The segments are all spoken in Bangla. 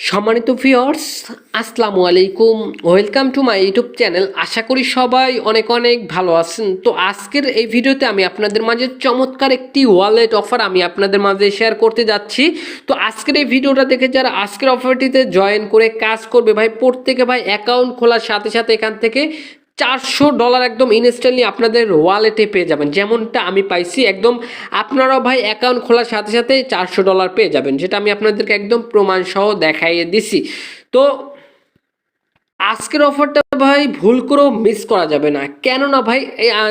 সম্মানিত ভিউয়ার্স, আসসালামু আলাইকুম। Welcome to my YouTube channel. আশা করি সবাই অনেক অনেক ভালো আছেন। তো আজকের এই ভিডিওতে আমি আপনাদের মাঝে চমৎকার একটি ওয়ালেট অফার আমি আপনাদের মাঝে শেয়ার করতে যাচ্ছি। তো আজকের এই ভিডিওটা দেখে যারা আজকের অফারটিতে জয়েন করে কাজ করবে ভাই, প্রত্যেকে ভাই অ্যাকাউন্ট খোলার সাথে সাথে এখান থেকে $400 একদম ইনস্ট্যান্টলি আপনাদের ওয়ালেটে পেয়ে যাবেন, যেমনটা আমি পাইছি। একদম আপনারাও ভাই অ্যাকাউন্ট খোলার সাথে সাথে $400 পেয়ে যাবেন, যেটা আমি আপনাদেরকে একদম প্রমাণ সহ দেখাইয়ে দিছি। তো আজকের অফারটা ভাই ভুল করেও মিস করা যাবে না, কেননা ভাই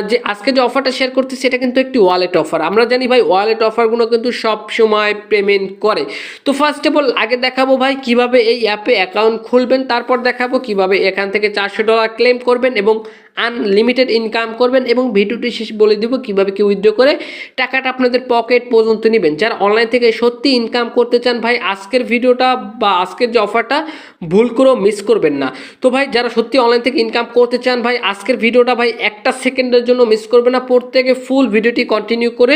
যে আজকে যে অফারটা শেয়ার করতেছি এটা কিন্তু একটি ওয়ালেট অফার। আমরা জানি ভাই ওয়ালেট অফারগুলো কিন্তু সব সময় পেমেন্ট করে। তো ফার্স্ট অফ অল আগে দেখাবো ভাই কিভাবে এই অ্যাপে অ্যাকাউন্ট খুলবেন, তারপর দেখাবো কিভাবে এখান থেকে $400 ক্লেম করবেন এবং আনলিমিটেড ইনকাম করবেন, এবং ভিডিওটি শেষ বলে দিব কিভাবে কি উইথড্র করে টাকাটা আপনাদের পকেট পর্যন্ত নেবেন। যারা অনলাইন থেকে সত্যি ইনকাম করতে চান ভাই, আজকের ভিডিওটা বা আজকের যে অফারটা ভুল করেও মিস করবেন না। তো ভাই যারা সত্যি অনলাইন থেকে ইনকাম করতে চান ভাই, আজকের ভিডিওটা ভাই একটা সেকেন্ডের জন্য মিস করবে না, প্রত্যেকে ফুল ভিডিওটি কন্টিনিউ করে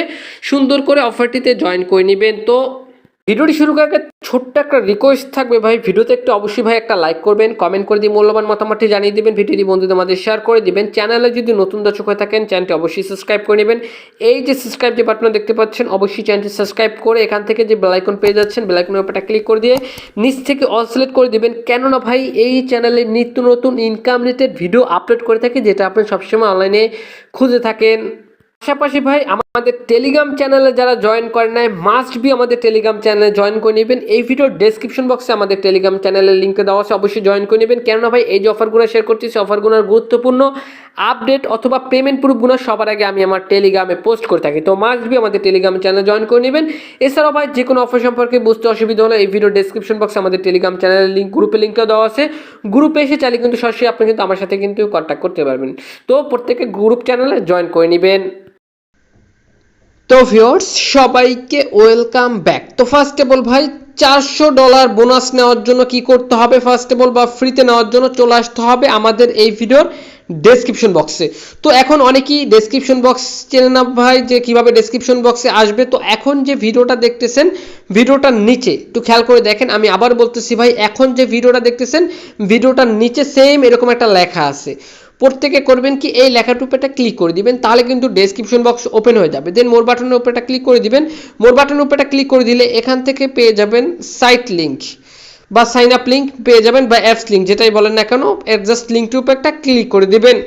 সুন্দর করে অফারটিতে জয়েন করে নেবেন। তো ভিডিওটি শুরু করার আগে ছোট্ট একটা রিকোয়েস্ট থাকবে ভাই, ভিডিওতে একটু অবশ্যই ভাই একটা লাইক করবেন, কমেন্ট করে দিয়ে মূল্যবান মতামতটি জানিয়ে দিবেন, ভিডিওটি বন্ধুদের মাঝে শেয়ার করে দিবেন। চ্যানেলে যদি নতুন দর্শক হয়ে থাকেন চ্যানেলটি অবশ্যই সাবস্ক্রাইব করে নেবেন। এই যে সাবস্ক্রাইব যে বাটন দেখতে পাচ্ছেন, অবশ্যই চ্যানেলটি সাবস্ক্রাইব করে এখান থেকে যে বেল আইকন পেয়ে যাচ্ছেন, বেল আইকনের উপরটা ক্লিক করে দিয়ে নিচ থেকে অল সিলেক্ট করে দিবেন, কেননা ভাই এই চ্যানেলে নিত্য নতুন ইনকাম রিলেটেড ভিডিও আপলোড করে থাকি, যেটা আপনি সবসময় অনলাইনে খুঁজে থাকেন। পাশাপাশি ভাই আমাদের টেলিগ্রাম চ্যানেলে যারা জয়েন করেন নাই, মাস্ট বি আমাদের টেলিগ্রাম চ্যানেলে জয়েন করে নেবেন। এই ভিডিওর ডেসক্রিপশন বক্সে আমাদের টেলিগ্রাম চ্যানেলের লিঙ্কটা দেওয়া আছে, অবশ্যই জয়েন করে নেবেন। কেননা ভাই এই যে অফারগুলো শেয়ার করতেছি, অফারগুলোর গুরুত্বপূর্ণ আপডেট অথবা পেমেন্ট প্রুফগুলো সবার আগে আমি আমার টেলিগ্রামে পোস্ট করে থাকি। তো মাস্ট বি আমাদের টেলিগ্রাম চ্যানেলে জয়েন করে নেবেন। এছাড়াও ভাই যে কোনো অফার সম্পর্কে বুঝতে অসুবিধা হলে এই ভিডিওর ডেসক্রিপশন বক্সে আমাদের টেলিগ্রাম চ্যানেলের লিঙ্ক, গ্রুপের লিঙ্কটা দেওয়া আছে। গ্রুপে এসে চাইলে কিন্তু সরাসরি আপনি কিন্তু আমার সাথে কিন্তু কন্ট্যাক্ট করতে পারবেন। তো প্রত্যেকে গ্রুপ চ্যানেলে জয়েন করে নেবেন। তো ভিউয়ার্স সবাইকে ওয়েলকাম ব্যাক। তো ফার্স্ট অফ অল ভাই $400 বোনাস নেওয়ার জন্য কি করতে হবে, ফার্স্ট অফ অল বা ফ্রিতে নেওয়ার জন্য চলে আসতে হবে আমাদের এই ভিডিওর ডেসক্রিপশন বক্সে। তো এখন অনেকেই ডেসক্রিপশন বক্স চেনে না ভাই, যে কিভাবে ডেসক্রিপশন বক্সে আসবে। তো এখন যে ভিডিওটা দেখতেছেন, ভিডিওটার নিচে একটু খেয়াল করে দেখেন, আমি আবার বলতেছি ভাই, এখন যে ভিডিওটা দেখতেছেন ভিডিওটার নিচে সেম এরকম একটা লেখা আছে। প্রত্যেকে করবেন কি, এই লেখাটার উপর একটা ক্লিক করে দিবেন, তাহলে কিন্তু ডেসক্রিপশন বক্স ওপেন হয়ে যাবে। দেন মোর বাটনের উপর একটা ক্লিক করে দিবেন। মোর বাটনের উপর একটা ক্লিক করে দিলে এখান থেকে পেয়ে যাবেন সাইট লিঙ্ক বা সাইন আপ লিঙ্ক পেয়ে যাবেন, বা অ্যাপস লিঙ্ক যেটাই বলেন না কেন, জাস্ট লিঙ্কটির উপর একটা ক্লিক করে দিবেন।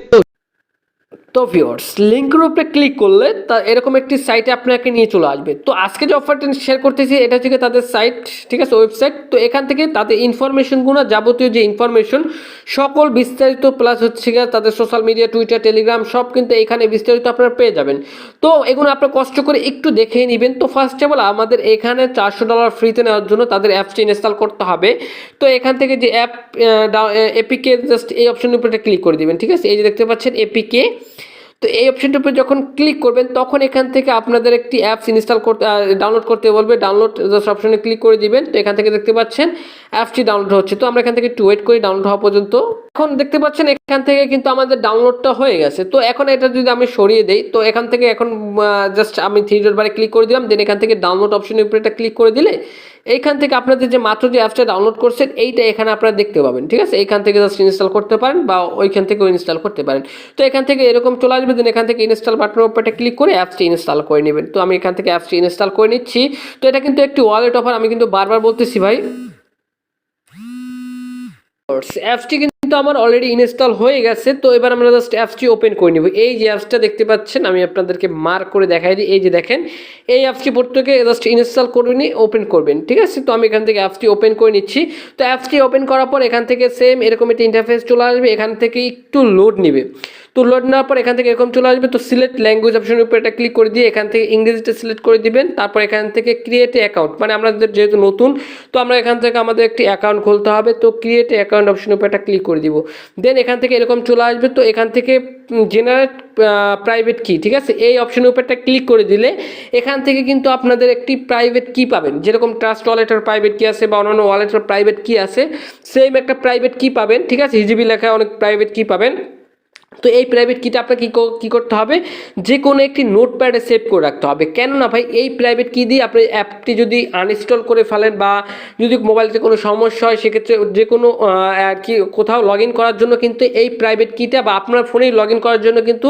তো ভিউয়ার্স লিঙ্কের উপরে ক্লিক করলে তা এরকম একটি সাইটে আপনাকে নিয়ে চলে আসবে। তো আজকে যে অফারটা শেয়ার করতেছি এটা হচ্ছে তাদের সাইট, ঠিক আছে, ওয়েবসাইট। তো এখান থেকে তাদের ইনফরমেশনগুলো, যাবতীয় যে ইনফরমেশন সকল বিস্তারিত, প্লাস হচ্ছে তাদের সোশ্যাল মিডিয়া, টুইটার, টেলিগ্রাম সব কিন্তু এখানে বিস্তারিত আপনারা পেয়ে যাবেন। তো এগুলো আপনারা কষ্ট করে একটু দেখে নেবেন। তো ফার্স্ট অফ অল আমাদের এখানে $400 ফ্রিতে নেওয়ার জন্য তাদের অ্যাপসটি ইনস্টল করতে হবে। তো এখান থেকে যে এপিকে জাস্ট এই অপশনের উপরে ক্লিক করে দিবেন, ঠিক আছে, এই যে দেখতে পাচ্ছেন এপিকে। তো এই অপশনটার উপরে যখন ক্লিক করবেন তখন এখান থেকে আপনাদের একটি অ্যাপস ইনস্টল করতে ডাউনলোড করতে বলবে। ডাউনলোড জাস্ট অপশনে ক্লিক করে দিবেন। তো এখান থেকে দেখতে পাচ্ছেন অ্যাপসটি ডাউনলোড হচ্ছে। তো আমরা এখান থেকে একটু ওয়েট করি ডাউনলোড হওয়া পর্যন্ত। এখন দেখতে পাচ্ছেন এখান থেকে কিন্তু আমাদের ডাউনলোডটা হয়ে গেছে। তো এখন এটা যদি আমি সরিয়ে দেই, তো এখান থেকে এখন জাস্ট আমি থ্রি ডট বারে ক্লিক করে দিলাম। দেন এখান থেকে ডাউনলোড অপশনের উপরে এটা ক্লিক করে দিলে এইখান থেকে আপনাদের যে মাত্র যে অ্যাপসটা ডাউনলোড করছেন এইটা এখানে আপনারা দেখতে পাবেন, ঠিক আছে। এইখান থেকে জাস্ট ইনস্টল করতে পারেন বা ওইখান থেকেও ইনস্টল করতে পারেন। তো এখান থেকে এরকম চলে আসবে। দেন এখান থেকে ইনস্টল বাটনের উপরে ক্লিক করে অ্যাপসটি ইনস্টল করে নেবেন। তো আমি এখান থেকে অ্যাপসটি ইনস্টল করে নিচ্ছি। তো এটা কিন্তু একটি ওয়ালেট অফার, আমি কিন্তু বারবার বলতেছি ভাই। অ্যাপসটি কিন্তু আমার অলরেডি ইনস্টল হয়ে গেছে। তো এবার আমরা জাস্ট অ্যাপসটি ওপেন করে নিব। এই যে অ্যাপসটা দেখতে পাচ্ছেন, আমি আপনাদেরকে মার্ক করে দেখাই দিই। এই যে দেখেন, এই অ্যাপসটি প্রত্যেকে জাস্ট ইনস্টল করে নিয়ে ওপেন করবেন, ঠিক আছে। তো আমি এখান থেকে অ্যাপসটি ওপেন করে নিচ্ছি। তো অ্যাপসটি ওপেন করার পর এখান থেকে সেম এরকম একটা ইন্টারফেস চলে আসবে। এখান থেকে একটু লোড নেবে। তো লোড নেওয়ার পর এখান থেকে এরকম চলে আসবে। তো সিলেক্ট ল্যাঙ্গুয়েজ অপশনের উপর এটা ক্লিক করে দিয়ে এখান থেকে ইংরেজিটা সিলেক্ট করে দিবেন। তারপর এখান থেকে ক্রিয়েট অ্যাকাউন্ট, মানে আমাদের যেহেতু নতুন, তো আমরা এখান থেকে আমাদের একটি অ্যাকাউন্ট খুলতে হবে। তো ক্রিয়েট অ্যাকাউন্ট অপশনের উপর একটা ক্লিক করে দিব। দেন এখান থেকে এরকম চলে আসবে। তো এখান থেকে জেনারেট প্রাইভেট কি, ঠিক আছে, এই অপশনের উপর একটা ক্লিক করে দিলে এখান থেকে কিন্তু আপনাদের একটি প্রাইভেট কি পাবেন, যেরকম ট্রাস্ট ওয়ালেটের প্রাইভেট কি আছে বা অন্যান্য ওয়ালেটের প্রাইভেট কি আছে, সেম একটা প্রাইভেট কি পাবেন, ঠিক আছে। হিজিবি লেখা অনেক প্রাইভেট কি পাবেন। তো এই প্রাইভেট কিটা আপনাকে কী করতে হবে, যে কোনো একটি নোটপ্যাডে সেভ করে রাখতে হবে। কেননা ভাই এই প্রাইভেট কি দিয়ে আপনি অ্যাপটি যদি আনইনস্টল করে ফেলেন বা যদি মোবাইলতে কোনো সমস্যা হয়, সেক্ষেত্রে যে কোনো আর কি কোথাও লগ ইন করার জন্য কিন্তু এই প্রাইভেট কিটা বা আপনার ফোনেই লগ ইন করার জন্য কিন্তু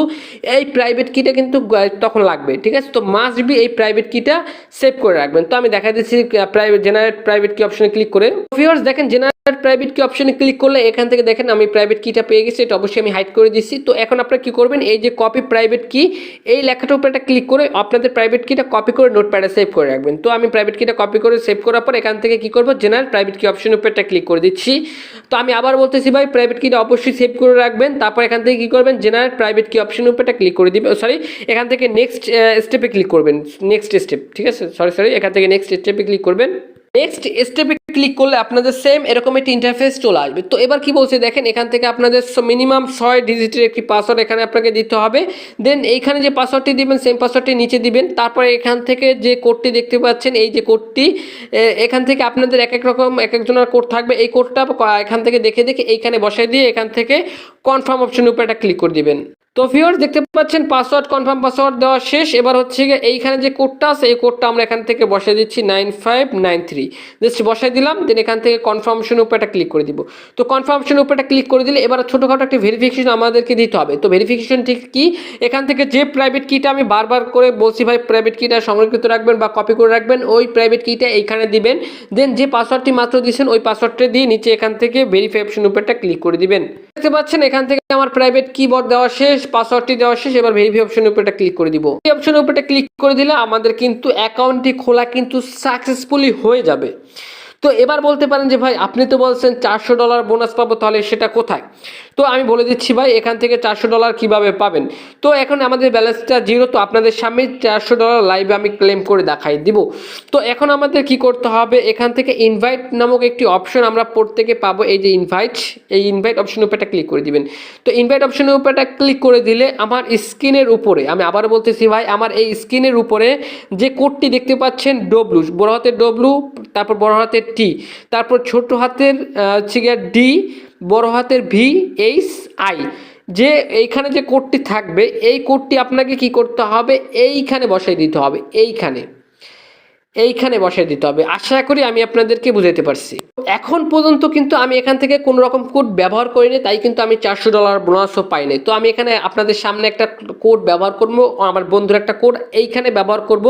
এই প্রাইভেট কিটা কিন্তু তখন লাগবে, ঠিক আছে। তো মাস্ট বি এই প্রাইভেট কিটা সেভ করে রাখবেন। তো আমি দেখা দিচ্ছি জেনারেট প্রাইভেট কি অপশনে ক্লিক করে। ভিউয়ার্স দেখেন জেনারেট প্রাইভেট কি অপশনে ক্লিক করলে এখান থেকে দেখেন আমি প্রাইভেট কিটা পেয়ে গেছি, এটা অবশ্যই আমি হাইড করে দিচ্ছি। তো এখন আপনারা কি করবেন, এই যে কপি প্রাইভেট কি এই লেখাটার উপর একটা ক্লিক করে আপনাদের প্রাইভেট কিটা কপি করে নোটপ্যাডে সেভ করে রাখবেন। তো আমি প্রাইভেট কিটা কপি করে সেভ করার পর এখান থেকে কি করব, জেনারেট প্রাইভেট কি অপশনের উপর একটা ক্লিক করে দিচ্ছি। তো আমি আবার বলতেছি ভাই প্রাইভেট কিটা অবশ্যই সেভ করে রাখবেন। তারপর এখান থেকে কি করবেন, জেনারেট প্রাইভেট কি অপশনের উপর একটা ক্লিক করে দিবেন, সরি এখান থেকে নেক্সট স্টেপে ক্লিক করবেন, নেক্সট স্টেপ, ঠিক আছে, সরি এখান থেকে নেক্সট স্টেপে ক্লিক করবেন। নেক্সট স্টেপে ক্লিক করলে আপনাদের সেম এরকম একটি ইন্টারফেস চলে আসবে। তো এবার কি বলছে দেখেন, এখান থেকে আপনাদের মিনিমাম 6 ডিজিটের একটি পাসওয়ার্ড এখানে আপনাকে দিতে হবে। দেন এইখানে যে পাসওয়ার্ডটি দিবেন সেম পাসওয়ার্ডটি নিচে দিবেন। তারপরে এখান থেকে যে কোডটি দেখতে পাচ্ছেন, এই যে কোডটি এখান থেকে আপনাদের এক এক রকম এক একজনের কোড থাকবে, এই কোডটা এখান থেকে দেখে এইখানে বসাই দিয়ে এখান থেকে কনফার্ম অপশনের উপর একটা ক্লিক করে দিবেন। তো ভিউয়ার্স দেখতে পাচ্ছেন পাসওয়ার্ড কনফার্ম পাসওয়ার্ড দেওয়া শেষ। এবার হচ্ছে গিয়ে এইখানে যে কোডটা আছে এই কোডটা আমরা এখান থেকে বসাই দিচ্ছি 9593, জাস্ট বসাই দিলাম। দেন এখান থেকে কনফার্মেশনের উপর একটা ক্লিক করে দিব। তো কনফার্মেশনের উপর একটা ক্লিক করে দিলে এবার ছোটোখাটো একটা ভেরিফিকেশন আমাদেরকে দিতে হবে। তো ভেরিফিকেশন ঠিক কি, এখান থেকে যে প্রাইভেট কিটা আমি বারবার করে বলছি ভাই প্রাইভেট কিটা সংরক্ষিত রাখবেন বা কপি করে রাখবেন, ওই প্রাইভেট কিটা এইখানে দিবেন। দেন যে পাসওয়ার্ডটি মাত্র দিয়েছেন ওই পাসওয়ার্ডটা দিয়ে নিচে এখান থেকে ভেরিফাই অপশনের উপর একটা ক্লিক করে দিবেন। দেখতে পাচ্ছেন এখান থেকে আমার প্রাইভেট কিবোর্ড দেওয়া শেষ, পাসওয়ার্ডটি দেওয়া শেষ। এবার ভেরিফাই অপশনের উপর একটা ক্লিক করে দিব। এই অপশনের উপর একটা ক্লিক করে দিলে আমাদের কিন্তু অ্যাকাউন্টটি খোলা কিন্তু সাকসেসফুলি হয়ে যাবে। তো এবার বলতে পারেন যে ভাই আপনি তো বলছেন $400 বোনাস পাবো, তাহলে সেটা কোথায়? তো আমি বলে দিচ্ছি ভাই এখান থেকে $400 কিভাবে পাবেন। তো এখন আমাদের ব্যালেন্সটা জিরো, তো আপনাদের সামনে $400 লাইভে আমি ক্লেম করে দেখাই দিব। তো এখন আমাদের কি করতে হবে, এখান থেকে ইনভাইট নামক একটি অপশন আমরা প্রত্যেকে পাবো, এই যে ইনভাইট, এই ইনভাইট অপশনের উপর একটা ক্লিক করে দিবেন। তো ইনভাইট অপশনের উপর একটা ক্লিক করে দিলে আমার স্ক্রিনের উপরে, আমি আবার বলতেছি ভাই আমার এই স্ক্রিনের উপরে যে কোডটি দেখতে পাচ্ছেন ডব্লু, বড় হাতের ডব্লু, তারপর বড় হাতের টি, তারপর ছোট হাতের হচ্ছে গিয়ে ডি, বড় হাতের ভি এইচ আই, যে এইখানে যে কোডটি থাকবে এই কোডটি আপনাকে কি করতে হবে, এইখানে বসাই দিতে হবে, এইখানে বসাই দিতে হবে। আশা করি আমি আপনাদেরকে বুঝাতে পারছি। এখন পর্যন্ত কিন্তু আমি এখান থেকে কোনো রকম কোড ব্যবহার করিনি, তাই কিন্তু আমি $400 বোনাসও পাইনি। তো আমি এখানে আপনাদের সামনে একটা কোড ব্যবহার করবো, আমার বন্ধুর একটা কোড এইখানে ব্যবহার করব।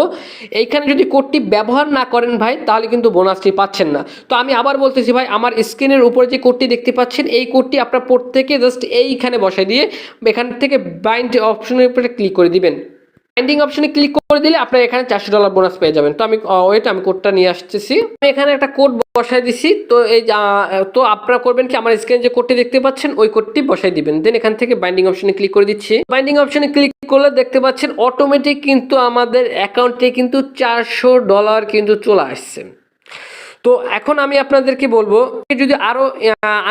এইখানে যদি কোডটি ব্যবহার না করেন ভাই তাহলে কিন্তু বোনাসটি পাচ্ছেন না। তো আমি আবার বলতেছি ভাই আমার স্ক্রিনের উপরে যে কোডটি দেখতে পাচ্ছেন এই কোডটি আপনার প্রত্যেকে জাস্ট এইখানে বসাই দিয়ে এখান থেকে বাইন্ড অপশনের উপরে ক্লিক করে দিবেন। বাইন্ডিং অপশনে ক্লিক করে দিলে আপনার এখানে $400 বোনাস পেয়ে যাবেন। তো আমি আমি কোডটা নিয়ে আসতেছি, আমি এখানে একটা কোড বসাই দিছি। তো এই তো আপনারা করবেন কি, আমার স্ক্রিনে যে কোডটি দেখতে পাচ্ছেন ওই কোডটি বসাই দিবেন। দেন এখান থেকে বাইন্ডিং অপশনে ক্লিক করে দিচ্ছি। বাইন্ডিং অপশনে ক্লিক করলে দেখতে পাচ্ছেন অটোমেটিক কিন্তু আমাদের অ্যাকাউন্টে কিন্তু $400 কিন্তু চলে আসছে। তো এখন আমি আপনাদেরকে বলবো যদি আরো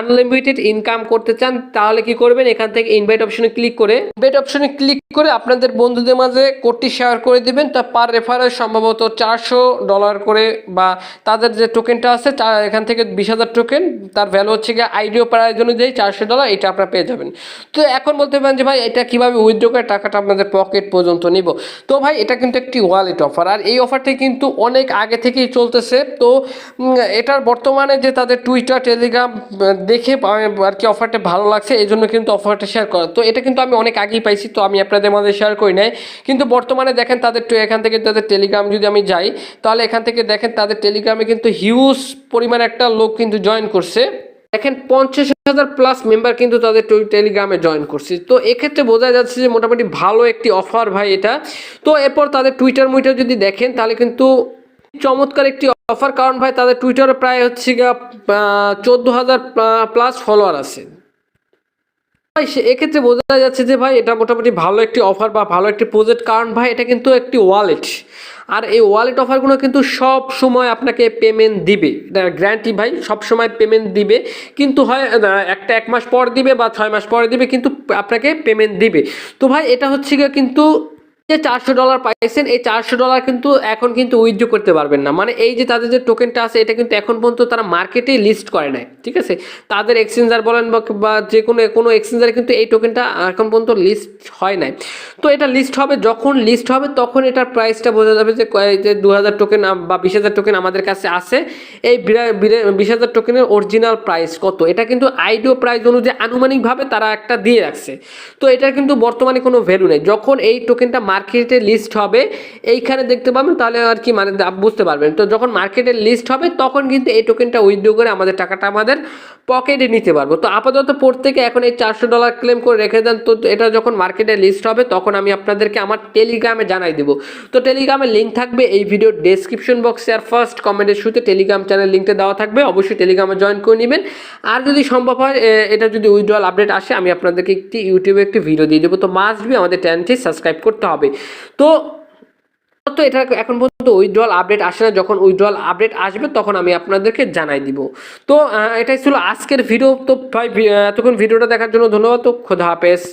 আনলিমিটেড ইনকাম করতে চান তাহলে কি করবেন, এখান থেকে ইনভাইট অপশনে ক্লিক করে আপনাদের বন্ধুদের মাঝে কোডটি শেয়ার করে দিবেন। তা পার রেফারেল সম্ভবত $400 করে, বা তাদের যে টোকেনটা আছে এখান থেকে 20,000 টোকেন, তার ভ্যালু হচ্ছে গিয়ে আইডিও প্রাইস অনুযায়ী $400, এটা আপনারা পেয়ে যাবেন। তো এখন বলতে পারেন যে ভাই এটা কিভাবে উইথড্র করে টাকাটা আপনাদের পকেট পর্যন্ত নিব। তো ভাই এটা কিন্তু একটি ওয়ালেট অফার, আর এই অফারটি কিন্তু অনেক আগে থেকেই চলতেছে। তো এটার বর্তমানে যে তাদের টুইটার টেলিগ্রাম দেখে আর কি অফারটা ভালো লাগছে, এই জন্য কিন্তু অফারটা শেয়ার করা। তো এটা কিন্তু আমি অনেক আগেই পাইছি, তো আমি আপনাদের মাঝে শেয়ার করি নাই। কিন্তু বর্তমানে দেখেন তাদের এখান থেকে তাদের টেলিগ্রাম যদি আমি যাই তাহলে এখান থেকে দেখেন তাদের টেলিগ্রামে কিন্তু হিউজ পরিমাণ একটা লোক কিন্তু জয়েন করছে। দেখেন 50,000+ মেম্বার কিন্তু তাদের টেলিগ্রামে জয়েন করছে। তো এক্ষেত্রে বোঝা যাচ্ছে যে মোটামুটি ভালো একটি অফার ভাই এটা। তো এরপর তাদের টুইটার যদি দেখেন তাহলে কিন্তু চমৎকার একটি অফার, কারণ ভাই তাদের টুইটারে প্রায় হচ্ছে 14,000+ ফলোয়ার আছে। ভাই এক্ষেত্রে বোঝা যাচ্ছে যে ভাই এটা মোটামুটি ভালো একটি অফার বা ভালো একটি প্রজেক্ট, কারণ ভাই এটা কিন্তু একটি ওয়ালেট, আর এই ওয়ালেট অফারগুলো কিন্তু সব সময় আপনাকে পেমেন্ট দিবে, এটা গ্যারান্টি ভাই, সব সময় পেমেন্ট দিবে। কিন্তু হয় একটা 1 মাস পর দিবে বা 6 মাস পরে দিবে, কিন্তু আপনাকে পেমেন্ট দিবে। তো ভাই এটা হচ্ছে কিন্তু যে $400 পাইছেন, এই $400 কিন্তু এখন কিন্তু উইথড্র করতে পারবেন না। মানে এই যে তাদের যে টোকেনটা আছে এটা কিন্তু এখন পর্যন্ত তারা মার্কেটে লিস্ট করে নাই, ঠিক আছে। তাদের এক্সচেঞ্জার বলেন বা যে কোনো এক্সচেঞ্জারে কিন্তু এই টোকেনটা এখন পর্যন্ত লিস্ট হয় নাই। তো এটা লিস্ট হবে, যখন লিস্ট হবে তখন এটার প্রাইসটা বোঝা যাবে যে 2000 টোকেন বা 20,000 টোকেন আমাদের কাছে আছে। এই 20,000 টোকেনের অরিজিনাল প্রাইস কত, এটা কিন্তু আইডিও প্রাইস অনুযায়ী আনুমানিকভাবে তারা একটা দিয়ে রাখছে। তো এটার কিন্তু বর্তমানে কোনো ভ্যালু নেই। যখন এই টোকেনটা মার্কেটে লিস্ট হবে এইখানে দেখতে পাবেন, তাহলে আর কি মানে বুঝতে পারবেন। তো যখন মার্কেটে লিস্ট হবে তখন কিন্তু এই টোকেনটা উইথড্র করে আমাদের টাকাটা আমাদের পকেটে নিতে পারবো। তো আপাতত প্রত্যেকে এখন এই $400 ক্লেম করে রেখে দেন। তো এটা যখন মার্কেটে লিস্ট হবে তখন আমি আপনাদেরকে আমার টেলিগ্রামে জানাই দেবো। তো টেলিগ্রামের লিঙ্ক থাকবে এই ভিডিওর ডেসক্রিপশন বক্সে আর ফার্স্ট কমেন্টের শুরুতে টেলিগ্রাম চ্যানেল লিঙ্কটা দেওয়া থাকবে, অবশ্যই টেলিগ্রামে জয়েন করে নেবেন। আর যদি সম্ভব হয় এটা যদি উইথড্রয়াল আপডেট আসে আমি আপনাদেরকে ইউটিউবে একটি ভিডিও দিয়ে দেবো। তো মাস্ট বি আমাদের চ্যানেলটি সাবস্ক্রাইব করতে হবে। তো এটা এখন পর্যন্ত উইথড্রয়াল আপডেট আসে না, যখন উইথড্রয়াল আপডেট আসবে তখন আমি আপনাদেরকে জানাই দিব। তো এটাই ছিল আজকের ভিডিও। তো ভাই এতক্ষণ ভিডিওটা দেখার জন্য ধন্যবাদ। তো খোদা হাফেজ।